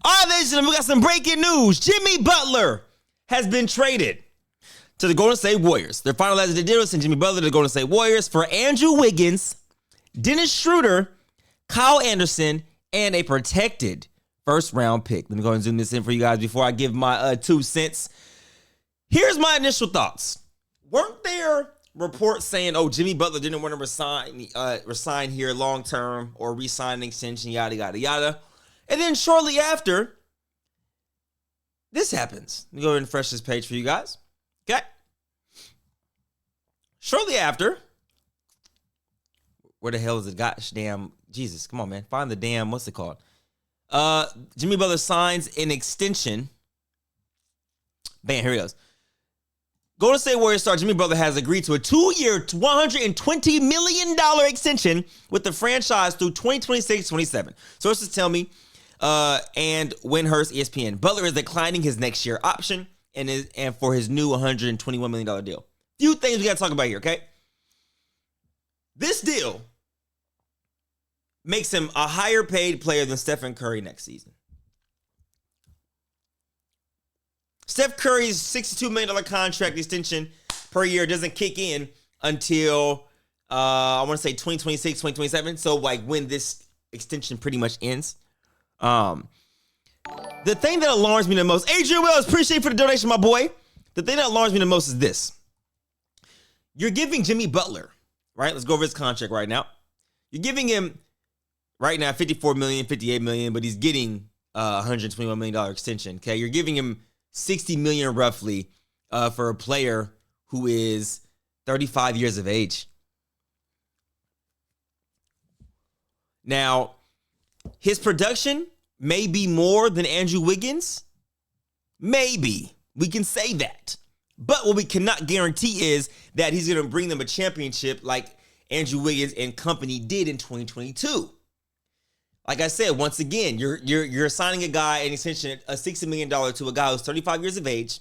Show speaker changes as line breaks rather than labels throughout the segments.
All right, ladies and gentlemen, we got some breaking news. Jimmy Butler has been traded to the Golden State Warriors. They're finalizing the deal, sending Jimmy Butler to the Golden State Warriors for Andrew Wiggins, Dennis Schroeder, Kyle Anderson, and a protected first-round pick. Let me go ahead and zoom this in for you guys before I give my 2 cents. Here's my initial thoughts. Weren't there reports saying, oh, Jimmy Butler didn't want to resign here long-term or re-sign an extension, yada, yada, yada. And then shortly after, this happens. Let me go ahead and refresh this page for you guys. Okay. Shortly after, where the hell is it? Gosh damn, Jesus, come on, man. Find the damn, what's it called? Jimmy Butler signs an extension. Bam, here he goes. Golden State Warriors star Jimmy Butler has agreed to a 2-year, $120 million extension with the franchise through 2026-27. Sources tell me, and Windhurst ESPN, Butler is declining his next year option and for his new $121 million deal. Few things we got to talk about here, okay? This deal makes him a higher paid player than Stephen Curry next season. Steph Curry's $62 million contract extension per year doesn't kick in until, I want to say 2026, 2027. So, like, when this extension pretty much ends. The thing that alarms me the most, Adrian Wells, appreciate you for the donation, my boy. The thing that alarms me the most is this. You're giving Jimmy Butler, right? Let's go over his contract right now. You're giving him, right now, $54 million, $58 million, but he's getting a $121 million extension, okay? You're giving him $60 million roughly for a player who is 35 years of age. Now, his production may be more than Andrew Wiggins. Maybe. We can say that. But what we cannot guarantee is that he's going to bring them a championship like Andrew Wiggins and company did in 2022. Like I said, once again, you're assigning a guy an extension, a $60 million to a guy who's 35 years of age,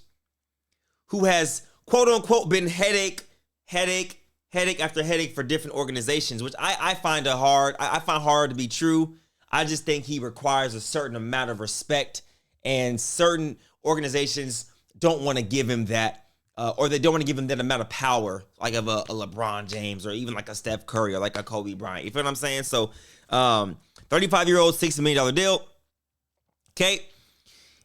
who has, quote unquote, been headache after headache for different organizations, which I find hard to be true. I just think he requires a certain amount of respect, and certain organizations don't want to give him that, or they don't want to give him that amount of power, like of a LeBron James or even like a Steph Curry or like a Kobe Bryant. You feel what I'm saying? So, 35-year-old, $60 million deal. Okay.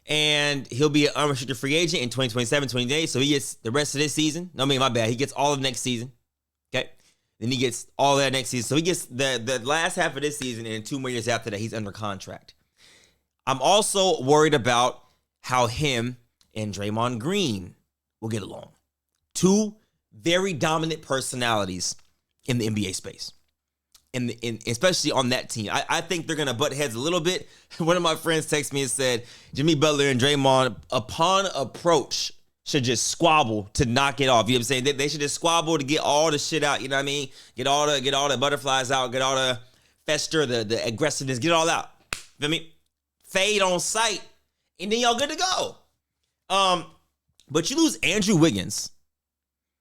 And he'll be an unrestricted free agent in 2027, 28. So he gets the rest of this season. No, I mean, my bad. He gets all of next season. Okay. Then he gets all that next season. So he gets the last half of this season, and 2 more years after that, he's under contract. I'm also worried about how him and Draymond Green will get along. 2 very dominant personalities in the NBA space. Especially on that team. I think they're going to butt heads a little bit. One of my friends texted me and said, Jimmy Butler and Draymond, upon approach, should just squabble to knock it off. You know what I'm saying? They should just squabble to get all the shit out. You know what I mean? Get all the butterflies out. Get all the fester, the aggressiveness. Get it all out. Feel me? Fade on sight. And then y'all good to go. But you lose Andrew Wiggins.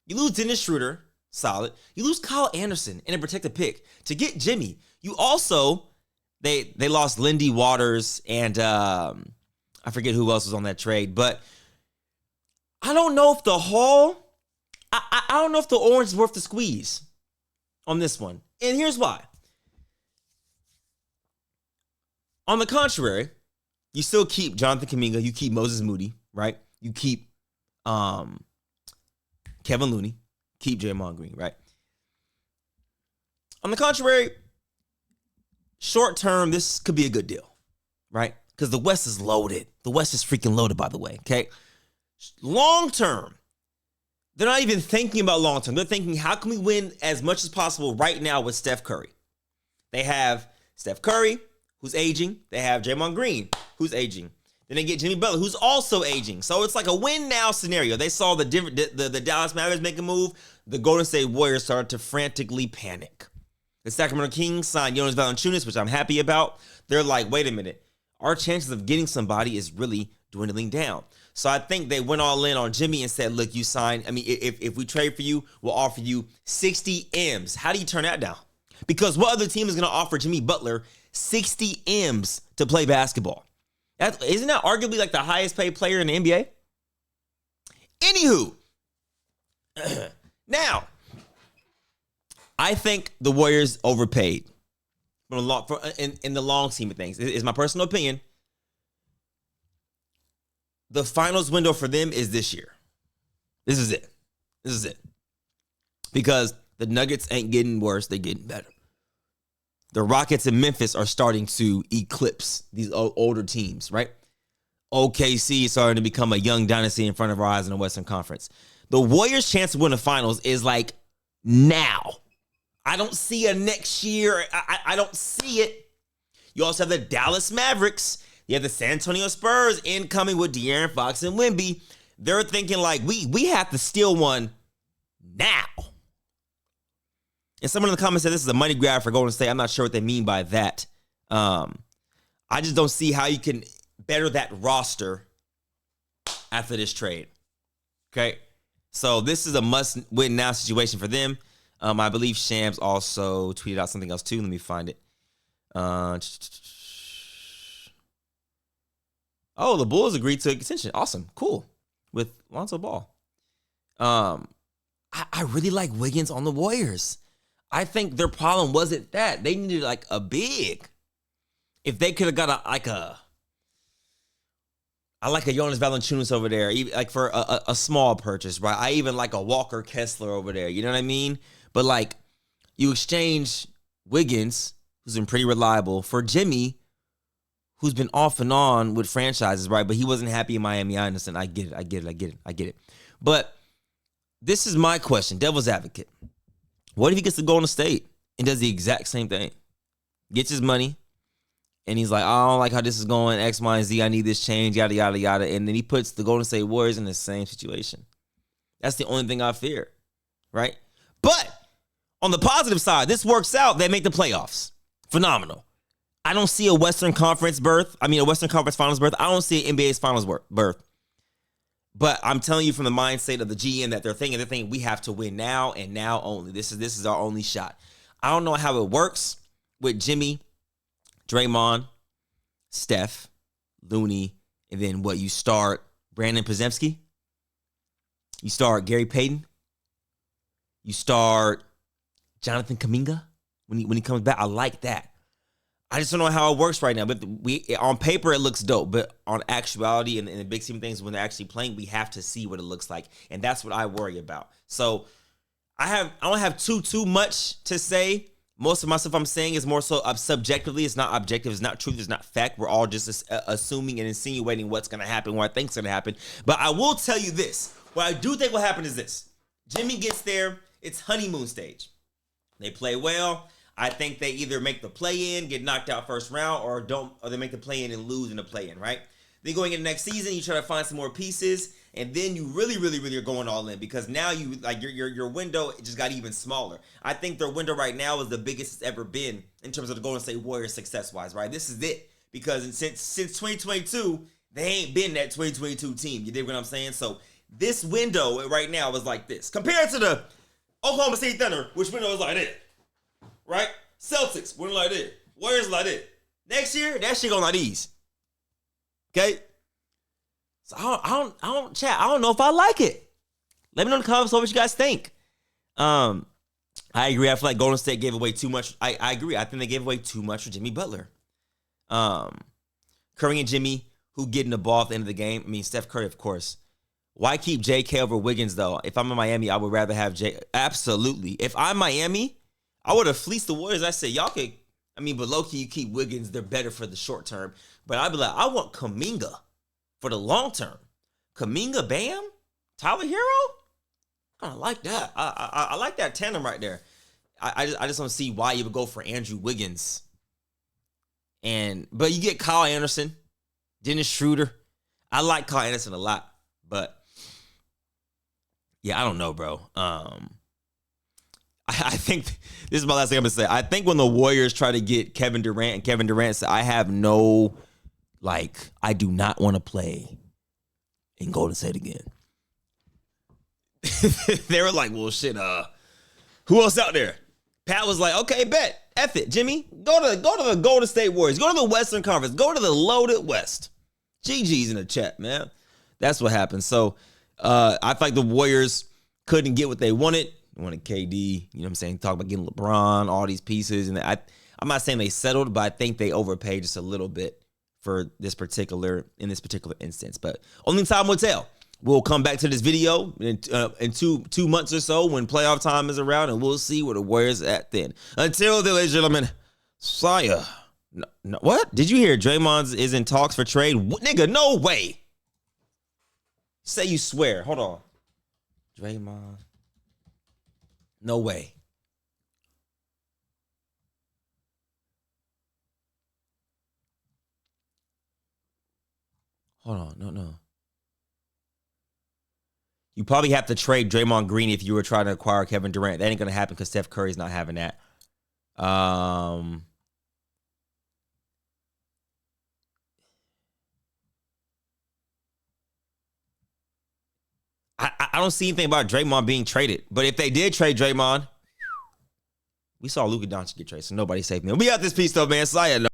You lose Dennis Schroeder. Solid. You lose Kyle Anderson and a protected pick to get Jimmy. You also, they lost Lindy Waters and I forget who else was on that trade, but I don't know if the haul, I don't know if the orange is worth the squeeze on this one. And here's why. On the contrary, you still keep Jonathan Kuminga, you keep Moses Moody, right? You keep Kevin Looney. Keep Draymond Green, right? On the contrary, short term, this could be a good deal, right? Because the West is loaded. The West is freaking loaded, by the way, okay? Long term, they're not even thinking about long term. They're thinking, how can we win as much as possible right now with Steph Curry? They have Steph Curry, who's aging. They have Draymond Green, who's aging. Then they get Jimmy Butler, who's also aging. So it's like a win-now scenario. They saw the Dallas Mavericks make a move. The Golden State Warriors started to frantically panic. The Sacramento Kings signed Jonas Valanciunas, which I'm happy about. They're like, wait a minute. Our chances of getting somebody is really dwindling down. So I think they went all in on Jimmy and said, look, you signed. I mean, if we trade for you, we'll offer you 60 M's. How do you turn that down? Because what other team is going to offer Jimmy Butler 60 M's to play basketball? Isn't that arguably like the highest paid player in the NBA? Anywho, now, I think the Warriors overpaid in the long scheme of things. It's my personal opinion. The finals window for them is this year. This is it. Because the Nuggets ain't getting worse, they're getting better. The Rockets and Memphis are starting to eclipse these older teams, right? OKC is starting to become a young dynasty in front of our eyes in the Western Conference. The Warriors' chance to win the finals is like now. I don't see a next year. I don't see it. You also have the Dallas Mavericks. You have the San Antonio Spurs incoming with De'Aaron Fox and Wemby. They're thinking like, we have to steal one now. And someone in the comments said this is a money grab for Golden State. I'm not sure what they mean by that. I just don't see how you can better that roster after this trade. Okay? So this is a must-win now situation for them. I believe Shams also tweeted out something else too. Let me find it. The Bulls agreed to extension. Awesome. Cool. With Lonzo Ball. I really like Wiggins on the Warriors. I think their problem wasn't that. They needed like a big. If they could have got I like a Jonas Valanciunas over there, like for a small purchase, right? I even like a Walker Kessler over there. You know what I mean? But like, you exchange Wiggins, who's been pretty reliable, for Jimmy, who's been off and on with franchises, right? But he wasn't happy in Miami. I understand. I get it. But this is my question, devil's advocate. What if he gets to Golden State and does the exact same thing? Gets his money, and he's like, I don't like how this is going, X, Y, and Z. I need this change, yada, yada, yada. And then he puts the Golden State Warriors in the same situation. That's the only thing I fear, right? But on the positive side, this works out. They make the playoffs. Phenomenal. I don't see a Western Conference berth. A Western Conference Finals berth. I don't see an NBA's Finals berth. But I'm telling you from the mindset of the GM that they're thinking we have to win now and now only. This is our only shot. I don't know how it works with Jimmy, Draymond, Steph, Looney, and then what, you start Brandon Podziemski? You start Gary Payton? You start Jonathan Kuminga when he comes back? I like that. I just don't know how it works right now. But on paper, it looks dope. But on actuality and the big scheme of things, when they're actually playing, we have to see what it looks like. And that's what I worry about. So I don't have too much to say. Most of my stuff I'm saying is more so subjectively. It's not objective. It's not truth. It's not fact. We're all just assuming and insinuating what's going to happen, what I think's going to happen. But I will tell you this. What I do think will happen is this. Jimmy gets there. It's honeymoon stage. They play well. I think they either make the play-in, get knocked out first round, or they make the play-in and lose in the play-in, right? Then going into next season, you try to find some more pieces, and then you really are going all in because now you like your window just got even smaller. I think their window right now is the biggest it's ever been in terms of the Golden State Warriors success-wise, right? This is it because since 2022, they ain't been that 2022 team. You dig what I'm saying? So this window right now is like this compared to the Oklahoma City Thunder, which window is like this. Right? Celtics, winning like this. Warriors like this. Next year, that shit gonna like these. Okay? So I don't know if I like it. Let me know in the comments what you guys think. I agree. I feel like Golden State gave away too much. I agree. I think they gave away too much for Jimmy Butler. Curry and Jimmy, who getting the ball at the end of the game. Steph Curry, of course. Why keep JK over Wiggins, though? If I'm in Miami, I would rather have J. Absolutely. If I'm Miami, I would have fleeced the Warriors. I said, y'all could, but low-key, you keep Wiggins. They're better for the short term. But I'd be like, I want Kuminga for the long term. Kuminga, Bam, Tyler Hero? I like that. I like that tandem right there. I just don't see why you would go for Andrew Wiggins. But you get Kyle Anderson, Dennis Schroeder. I like Kyle Anderson a lot. But, yeah, I don't know, bro. I think this is my last thing I'm going to say. I think when the Warriors try to get Kevin Durant and Kevin Durant said, I do not want to play in Golden State again. They were like, well, shit, who else out there? Pat was like, okay, bet. F it, Jimmy. Go to the Golden State Warriors. Go to the Western Conference. Go to the loaded West. GG's in the chat, man. That's what happened. So I feel like the Warriors couldn't get what they wanted. They wanted KD, you know what I'm saying? Talk about getting LeBron, all these pieces. And I'm not saying they settled, but I think they overpaid just a little bit for in this particular instance. But only time will tell. We'll come back to this video in 2 months or so when playoff time is around, and we'll see where the Warriors are at then. Until then, ladies and gentlemen, Saya. No, what? Did you hear Draymond is in talks for trade? Nigga, no way. Say you swear. Hold on. Draymond. No way. Hold on. No. You probably have to trade Draymond Green if you were trying to acquire Kevin Durant. That ain't going to happen because Steph Curry's not having that. I don't see anything about Draymond being traded. But if they did trade Draymond, we saw Luka Doncic get traded, so nobody's safe. We got this piece, though, man. Saya.